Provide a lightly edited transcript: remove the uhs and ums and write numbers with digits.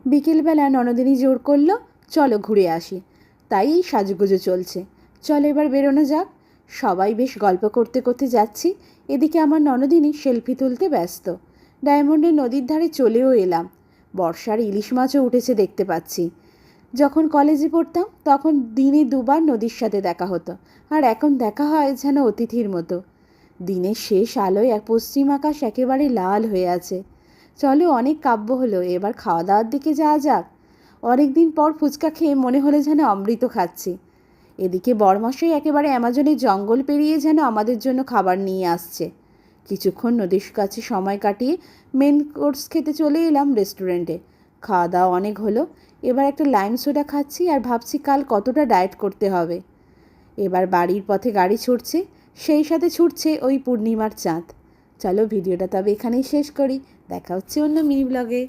বিকেলবেলা ননদিনী জোর করলো, চলো ঘুরে আসি। তাই এই সাজুগুজো চলছে। চলো এবার বেরোনো যাক। সবাই বেশ গল্প করতে করতে যাচ্ছি। এদিকে আমার ননদিনী সেলফি তুলতে ব্যস্ত। ডায়মন্ডের নদীর ধারে চলেও এলাম। বর্ষার ইলিশ মাছও উঠেছে দেখতে পাচ্ছি। যখন কলেজে পড়তাম তখন দিনে দুবার নদীর সাথে দেখা হতো, আর এখন দেখা হয় যেন অতিথির মতো। দিনের শেষ আলোয় এক পশ্চিম আকাশ একেবারে লাল হয়ে আছে। চলো, অনেক কাব্য হলো, এবার খাওয়া দাওয়ার দিকে যাওয়া যাক। অনেক দিন পর ফুচকা খেয়ে মনে হলো যেন অমৃত খাচ্ছি। এদিকে বরমশাই একেবারে অ্যামাজনের জঙ্গল পেরিয়ে যেন আমাদের জন্য খাবার নিয়ে আসছে। কিছুক্ষণ নদীর কাছে সময় কাটিয়ে মেন কোর্স খেতে চলে এলাম রেস্টুরেন্টে। খাওয়া দাওয়া অনেক হলো। এবার একটা লাইম সোডা খাচ্ছি আর ভাবছি কাল কতটা ডায়েট করতে হবে। এবার বাড়ির পথে গাড়ি ছুটছে, সেই সাথে ছুটছে ওই পূর্ণিমার চাঁদ। চলো ভিডিওটা তবে এখানেই শেষ করি। দেখা হচ্ছে অন্য মিনি ব্লগে।